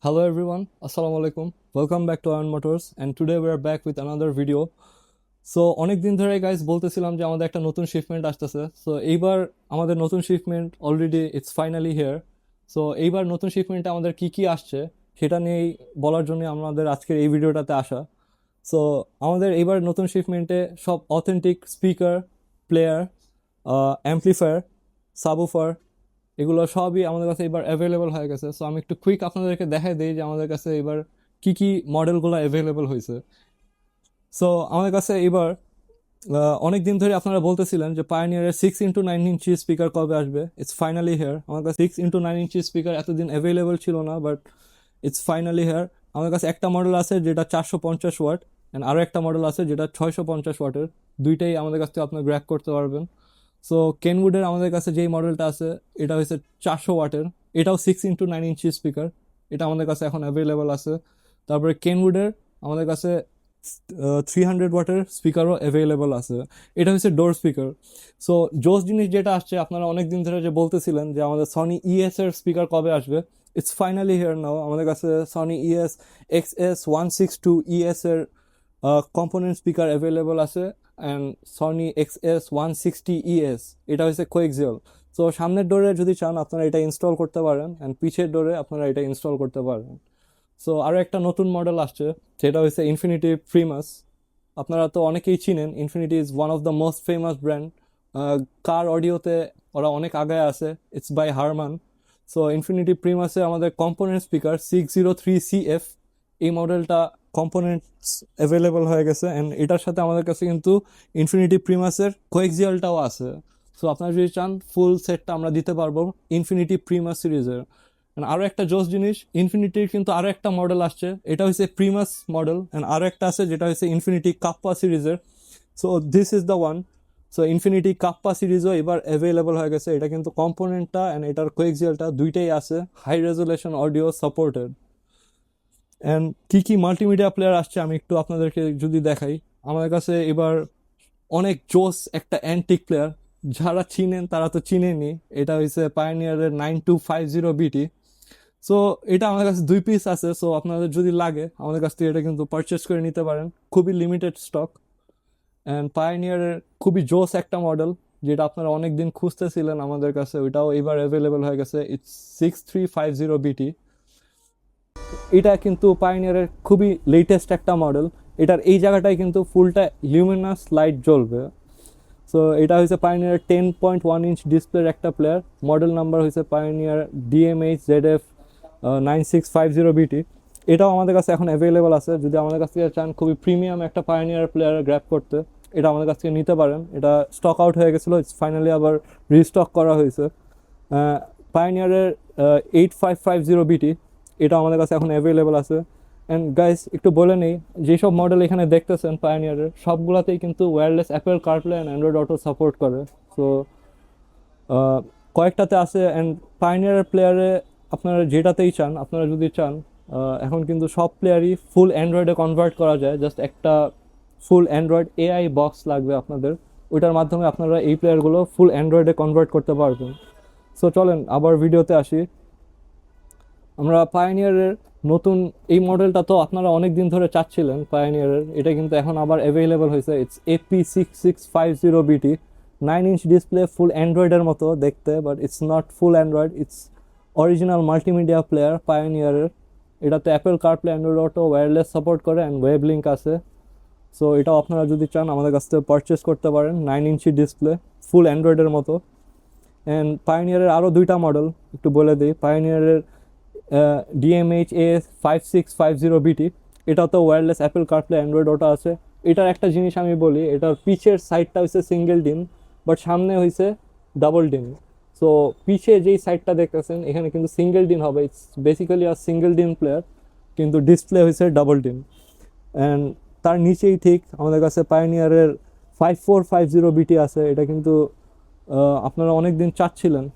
Hello everyone, Assalamu alaikum. Welcome back to Iron Motors and today we are back with another video. So অনেক দিন ধরে guys বলতেছিলাম যে আমাদের একটা নতুন শিপমেন্ট আসতেছে। সো এইবার আমাদের নতুন shipment already it's finally here. So এইবার নতুন শিপমেন্টে আমাদের কি কি আসছে সেটা নিয়েই বলার জন্য আমাদের আজকের এই ভিডিওটাতে আসা। সো আমাদের এইবার নতুন শিপমেন্টে সব authentic speaker, player, amplifier, subwoofer এগুলো সবই আমাদের কাছে এবার অ্যাভেলেবল হয়ে গেছে। সো আমি একটু কুইক আপনাদেরকে দেখাই দিই যে আমাদের কাছে এবার কি কি মডেলগুলো অ্যাভেলেবল হয়েছে। সো আমাদের কাছে এবার অনেক দিন ধরে আপনারা বলতেছিলেন যে পায়োনিয়ারের 6x9 ইঞ্চি স্পিকার কবে আসবে। It's finally here. আমার কাছে 6x9 ইঞ্চি স্পিকার এতদিন অ্যাভেলেবল ছিল না, বাট ইটস ফাইনালি হেয়ার। আমার কাছে একটা মডেল আছে যেটা 450 ওয়াট অ্যান্ড আরও একটা মডেল আছে যেটা 650 ওয়াটের। দুইটাই আমাদের কাছ থেকে আপনার গ্র্যাব করতে পারবেন। সো কেনউডের আমাদের কাছে যেই মডেলটা আছে এটা হচ্ছে 400 ওয়াটের, এটাও 6x9 ইঞ্চি স্পিকার, এটা আমাদের কাছে এখন অ্যাভেলেবল আছে। তারপরে কেনউডের আমাদের কাছে 300 ওয়াটের স্পিকারও অ্যাভেলেবল আছে, এটা হচ্ছে ডোর স্পিকার। সো জোস জিনিস যেটা আসছে, আপনারা অনেক দিন ধরে যে বলতেছিলেন যে আমাদের সনি ইএস এর স্পিকার কবে আসবে, ইটস ফাইনালি হিয়ার নাও। আমাদের কাছে সনি ইএস XS162 এর কম্পোনেন্ট স্পিকার অ্যাভেলেবল আছে অ্যান্ড সনি XS160 এটা হচ্ছে কোয়েক্সিয়াল। সো সামনের ডোরে যদি চান আপনারা এটা ইনস্টল করতে পারেন অ্যান্ড পিছের ডোরে আপনারা এটা ইনস্টল করতে পারেন। সো আরও একটা নতুন মডেল আসছে সেটা হচ্ছে ইনফিনিটি প্রিমাস। আপনারা তো অনেকেই চিনেন, Infinity is one of the most famous brand. Car অডিওতে ওরা অনেক আগায় আছে, it's by Harman. So Infinity প্রিমাসে আমাদের কম্পোনেন্ট স্পিকার 603CF এই মডেলটা কম্পোনেন্টস অ্যাভেলেবল হয়ে গেছে অ্যান্ড এটার সাথে আমাদের কাছে কিন্তু ইনফিনিটি প্রিমাসের কোয়েক্সিয়ালটাও আছে। সো আপনারা যদি চান ফুল সেটটা আমরা দিতে পারবো ইনফিনিটি প্রিমাস সিরিজের। আরও একটা জোস জিনিস, ইনফিনিটির কিন্তু আরও একটা মডেল আসছে, এটা হচ্ছে প্রিমাস মডেল অ্যান্ড আরও একটা আছে যেটা হচ্ছে ইনফিনিটি কাপ্পা সিরিজের। So this is the one. So Infinity Kappa সিরিজও এবার অ্যাভেলেবল হয়ে গেছে, এটা কিন্তু কম্পোনেন্টটা অ্যান্ড এটার কোয়েক্সিয়ালটা দুইটাই আছে, high resolution audio supported. And কী কী মাল্টিমিডিয়া প্লেয়ার আসছে আমি একটু আপনাদেরকে যদি দেখাই। আমাদের কাছে এবার অনেক জোস একটা অ্যান্টিক প্লেয়ার, যারা চিনেন তারা তো চিনেনি, এটা হচ্ছে পায়োনিয়ারের 9250BT। সো এটা আমাদের কাছে 2 পিস আছে। সো আপনাদের যদি লাগে আমাদের কাছ থেকে এটা কিন্তু পারচেস করে নিতে পারেন, খুবই লিমিটেড স্টক। অ্যান্ড পায়োনিয়ারের খুবই জোস একটা মডেল যেটা আপনারা অনেক দিন খুঁজতেছিলেন আমাদের কাছে, ওইটাও এবার অ্যাভেলেবল হয়ে গেছে। It's 6350BT। এটা কিন্তু পায়োনিয়ারের খুবই লেটেস্ট একটা মডেল। এটার এই জায়গাটায় কিন্তু ফুলটা লিউমিনাস লাইট জ্বলবে। সো এটা হচ্ছে পায়োনিয়ার 10.1 ইঞ্চ ডিসপ্লের একটা প্লেয়ার। মডেল নাম্বার হয়েছে পায়োনিয়ার DMH ZF9650BT। এটাও আমাদের কাছে এখন অ্যাভেলেবল আছে, যদি আমাদের কাছ থেকে চান খুবই প্রিমিয়াম একটা পায়োনিয়ার প্লেয়ার গ্র্যাব করতে, এটা আমাদের কাছ থেকে নিতে পারেন। এটা স্টক আউট হয়ে গেছিলো, ফাইনালি আবার রিস্টক করা হয়েছে। পায়োনিয়ারের 8550BT এটা আমাদের কাছে এখন অ্যাভেলেবল আছে। অ্যান্ড গাইস একটু বলে নেই, যেসব মডেল এখানে দেখতেছেন পায়োনিয়ারের সবগুলোতেই কিন্তু wireless Apple CarPlay and Android auto support করে। সো কয়েকটাতে আছে অ্যান্ড পায়োনিয়ারের প্লেয়ারে আপনারা যেটাতেই চান, আপনারা যদি চান এখন কিন্তু সব প্লেয়ারই ফুল অ্যান্ড্রয়েডে কনভার্ট করা যায়। জাস্ট একটা ফুল অ্যান্ড্রয়েড এআই বক্স লাগবে আপনাদের, ওইটার মাধ্যমে আপনারা এই প্লেয়ারগুলো ফুল অ্যান্ড্রয়েডে কনভার্ট করতে পারবেন। সো চলেন আবার ভিডিওতে আসি। আমরা পায়োনিয়ারের নতুন এই মডেলটা তো আপনারা অনেক দিন ধরে চাচ্ছিলেন পায়োনিয়ারের, এটা কিন্তু এখন আবার অ্যাভেলেবল হয়েছে। It's AP6650BT। 9 inch display, full অ্যান্ড্রয়েডের মতো দেখতে, but it's not full Android, it's original multimedia player পায়োনিয়ারের। এটাতে Apple CarPlay, Android Auto, wireless support করে অ্যান্ড ওয়েব লিঙ্ক আছে। সো এটাও আপনারা যদি চান আমাদের কাছ থেকে পারচেস করতে পারেন। 9 ইঞ্চি ডিসপ্লে, ফুল অ্যান্ড্রয়েডের মতো। অ্যান্ড পায়োনিয়ারের আরও দুইটা মডেল একটু বলে দিই। পায়োনিয়ারের DMH5650BT, এটা তো wireless Apple CarPlay, Android auto আছে। এটার একটা জিনিস আমি বলি, এটার পিছের সাইডটা হচ্ছে সিঙ্গেল ডিন, বাট সামনে হয়েছে ডাবল ডিন। সো পিছে যেই সাইডটা দেখতেছেন এখানে কিন্তু সিঙ্গেল ডিন হবে, ইটস বেসিক্যালি আর সিঙ্গেল ডিন প্লেয়ার, কিন্তু ডিসপ্লে হয়েছে ডাবল ডিন। অ্যান্ড তার নিচেই ঠিক আমাদের কাছে পায়োনিয়ারের 5450BT আছে। এটা কিন্তু আপনারা অনেক দিন চাচ্ছিলেন,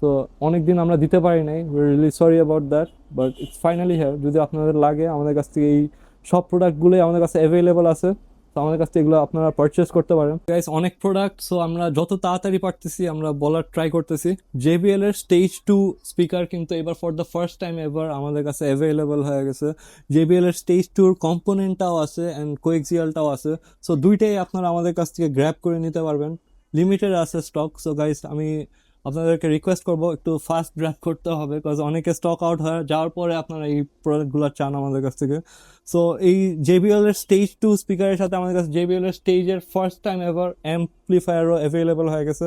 সো অনেক দিন আমরা দিতে পারি নাই, we really sorry about that, but it's finally here. যদি আপনাদের লাগে আমাদের কাছ থেকে এই সব প্রোডাক্টগুলোই আমাদের কাছে অ্যাভেলেবল আছে। তো আমাদের কাছ থেকে এগুলো আপনারা পারচেস করতে পারেন গাইস। অনেক প্রোডাক্ট, সো আমরা যত তাড়াতাড়ি পারতেছি আমরা বলার ট্রাই করতেছি। JBL এর স্টেজ 2 স্পিকার কিন্তু এবার ফর দ্য ফার্স্ট টাইম এবার আমাদের কাছে অ্যাভেলেবল হয়ে গেছে। JBL এর স্টেজ 2 কম্পোনেন্টটাও আছে অ্যান্ড কোএক্সিয়ালটাও আছে, সো দুইটাই আপনারা আমাদের কাছ থেকে গ্র্যাব করে নিতে পারবেন। লিমিটেড আছে স্টক, সো গাইস আমি আপনাদেরকে রিকোয়েস্ট করবো একটু ফাস্ট গ্র্যাব করতে হবে, বিকজ অনেকে স্টক আউট হয়ে যাওয়ার পরে আপনারা এই প্রোডাক্টগুলো চান আমাদের কাছ থেকে। সো এই JBL এর স্টেজ 2 স্পিকারের সাথে আমাদের কাছে JBL এর স্টেজের ফার্স্ট টাইম এভার অ্যাম্পলিফায়ারও অ্যাভেলেবল হয়ে গেছে।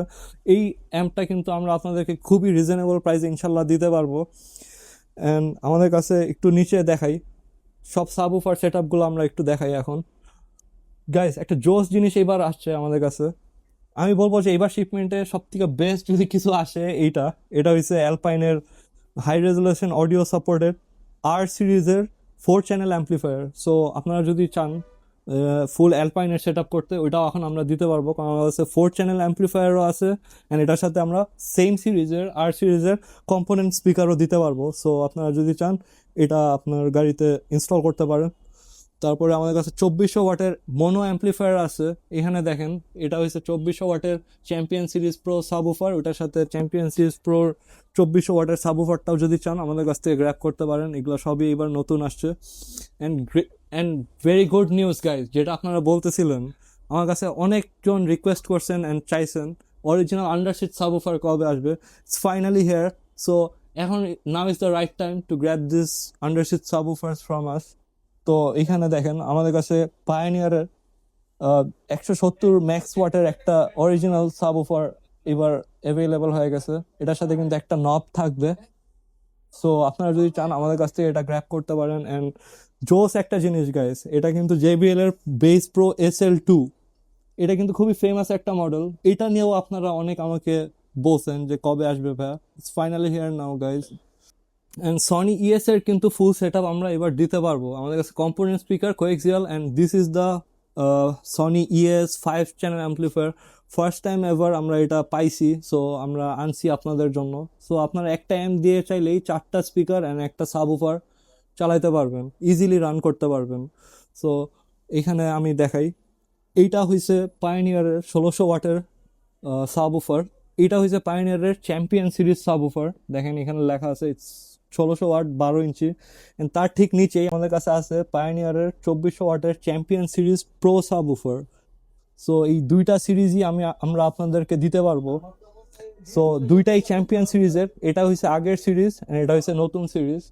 এই অ্যাম্পটা কিন্তু আমরা আপনাদেরকে খুবই রিজনেবল প্রাইসে ইনশাল্লাহ দিতে পারবো। অ্যান্ড আমাদের কাছে একটু নিচে দেখাই সব সাবউফার সেট আপগুলো আমরা একটু দেখাই এখন। গাইস একটা জোস জিনিস এবার আসছে আমাদের কাছে, আমি বলবো যে এবার শিপমেন্টে সব থেকে বেস্ট যদি কিছু আসে এটা হচ্ছে অ্যালপাইনের high resolution audio supported R সিরিজের 4 চ্যানেল অ্যাম্পলিফায়ার। সো আপনারা যদি চান ফুল অ্যালপাইনের সেট আপ করতে, ওইটাও এখন আমরা দিতে পারবো, কারণ আমাদের কাছে 4 চ্যানেল অ্যাম্পলিফায়ারও আছে অ্যান্ড এটার সাথে আমরা সেম সিরিজের R সিরিজের কম্পোনেন্ট স্পিকারও দিতে পারবো। সো আপনারা যদি চান এটা আপনার গাড়িতে ইনস্টল করতে পারেন। তারপরে আমাদের কাছে 2400 ওয়াটের মোনো অ্যাম্পলিফায়ার আছে। এখানে দেখেন এটা হচ্ছে 2400 ওয়াটের চ্যাম্পিয়ন সিরিজ প্রো সাবউফার, ওটার সাথে চ্যাম্পিয়ন সিরিজ প্রোর 2400 ওয়াটের সাবউফারটাও যদি চান আমাদের কাছ থেকে গ্র্যাব করতে পারেন। এগুলো সবই এবার নতুন আসছে। And very good news guys, যেটা আপনারা বলতেছিলেন, আমার কাছে অনেকজন রিকোয়েস্ট করছেন অ্যান্ড চাইছেন অরিজিনাল আন্ডারসিট সাবউফার কবে আসবে। It's finally here. সো এখন now is the right time to grab this underseat subwoofers from us. তো এখানে দেখেন আমাদের কাছে পায়োনিয়ারের 170 ম্যাক্স ওয়াটের একটা অরিজিনাল সাবউফার এবার অ্যাভেলেবল হয়ে গেছে। এটার সাথে কিন্তু একটা নব থাকবে। সো আপনারা যদি চান আমাদের কাছ থেকে এটা গ্র্যাব করতে পারেন। অ্যান্ড জোস একটা জিনিস গাইস, এটা কিন্তু JBL এর বেস প্রো SL2, এটা কিন্তু খুবই ফেমাস একটা মডেল। এটা নিয়েও আপনারা অনেক আমাকে বলছেন যে কবে আসবে ভাইয়া। It's finally here now guys. And Sony ES এর কিন্তু ফুল সেট আপ আমরা এবার দিতে পারবো। আমাদের কাছে component speaker coaxial and this is the Sony ES 5 channel amplifier. First time ever আমরা এটা পাইছি, সো আমরা আনছি আপনাদের জন্য। সো আপনারা একটা অ্যাম্প দিয়ে চাইলেই 4টা স্পিকার অ্যান্ড একটা সাবউফার চালাইতে পারবেন, ইজিলি রান করতে পারবেন। সো এখানে আমি দেখাই, এইটা হয়েছে পায়োনিয়ারের 1600 ওয়াটের সাবউফার। এটা হয়েছে পায়োনিয়ারের চ্যাম্পিয়ন সিরিজ সাবউফার। দেখেন এখানে লেখা আছে 1600 ওয়াট 12 ইঞ্চি। And তার ঠিক নিচেই আমাদের কাছে আছে পায়োনিয়ারের 2400 ওয়াটের champion series pro subwoofer. So এই দুইটা সিরিজই আমরা আপনাদেরকে দিতে পারবো। সো দুইটাই চ্যাম্পিয়ন সিরিজের, এটা হয়েছে আগের সিরিজ and এটা হয়েছে নতুন সিরিজ।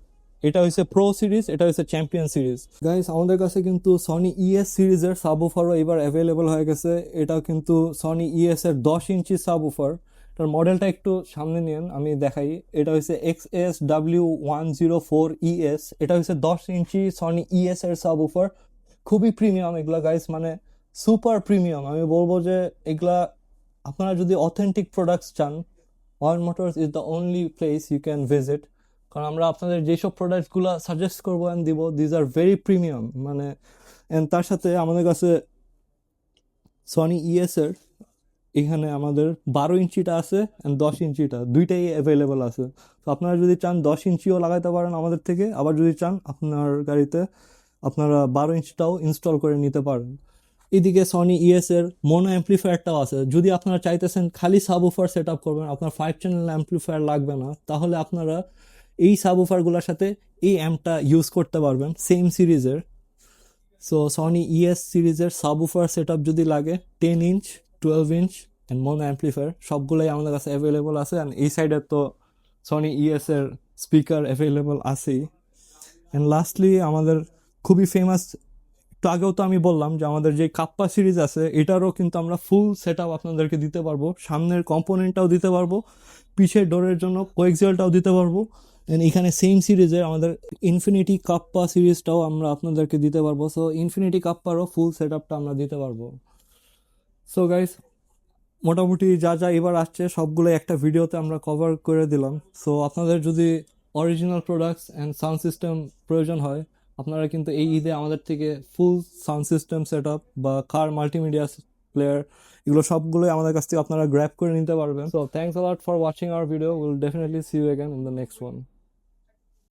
এটা হচ্ছে প্রো সিরিজ, এটা হচ্ছে চ্যাম্পিয়ন সিরিজ। গাইস আমাদের কাছে কিন্তু সনি ES সিরিজের সাবউফারও এবার অ্যাভেলেবল হয়ে গেছে। এটা কিন্তু সনি ES এর 10 ইঞ্চি সাবউফার। এটার মডেলটা একটু সামনে নিন, আমি দেখাই। এটা হচ্ছে XSW104ES। এটা হচ্ছে 10 ইঞ্চি সনি ES এর সাবউফার। খুবই প্রিমিয়াম এগুলা গাইস, মানে সুপার প্রিমিয়াম। আমি বলবো যে এগুলা আপনারা যদি অথেন্টিক প্রোডাক্টস চান, Ayon Motors is the only place you can visit. কারণ আমরা আপনাদের যেসব প্রোডাক্টসগুলো সাজেস্ট করবো অ্যান্ড দিব, দিজ আর ভেরি প্রিমিয়াম মানে। অ্যান্ড তার সাথে আমাদের কাছে সনি ES এর এখানে আমাদের 12 ইঞ্চিটা আছে অ্যান্ড 10 ইঞ্চিটা দুইটাই অ্যাভেলেবল আছে। তো আপনারা যদি চান 10 ইঞ্চিও লাগাইতে পারেন আমাদের থেকে, আবার যদি চান আপনার গাড়িতে আপনারা 12 ইঞ্চিটাও ইনস্টল করে নিতে পারেন। এদিকে সনি ES এর মোনো অ্যাম্পলিফায়ারটাও আছে। যদি আপনারা চাইতেছেন খালি সাবউফার সেট আপ করবেন, আপনার 5 চ্যানেল অ্যাম্পলিফায়ার লাগবে না, তাহলে আপনারা এই সাবউফারগুলোর সাথে এই অ্যাম্পটা ইউজ করতে পারবেন সেম সিরিজের। সো সনি ES সিরিজের সাবউফার সেট আপ যদি লাগে 10 inch 12 inch and mono amplifier সবগুলোই আমাদের কাছে অ্যাভেলেবল আছে। অ্যান্ড এই সাইডে তো সনি ES এর স্পিকার অ্যাভেলেবল আছেই। অ্যান্ড লাস্টলি আমাদের খুবই ফেমাস, একটু আগেও তো আমি বললাম যে আমাদের যে কাপ্পা সিরিজ আছে এটারও কিন্তু আমরা ফুল সেট আপ আপনাদেরকে দিতে পারবো। সামনের কম্পোনেন্টটাও দিতে পারবো, পিছের ডোরের জন্য কোএক্সিয়ালটাও দিতে পারবো। অ্যান্ড এখানে সেম সিরিজের আমাদের ইনফিনিটি কাপ্পা সিরিজটাও আমরা আপনাদেরকে দিতে পারবো। সো ইনফিনিটি কাপ্পারও ফুল সেট আপটা আমরা দিতে পারবো। সো গাইস মোটামুটি যা যা এবার আসছে সবগুলো একটা ভিডিওতে আমরা কভার করে দিলাম। সো আপনাদের যদি original products and sound system প্রয়োজন হয়, আপনারা কিন্তু এই ঈদে আমাদের থেকে full sound system set up বা কার মাল্টিমিডিয়া প্লেয়ার এগুলো সবগুলোই আমাদের কাছ থেকে আপনারা গ্র্যাব করে নিতে পারবেন। So thanks a lot for watching our video. Will definitely see you again in the next one.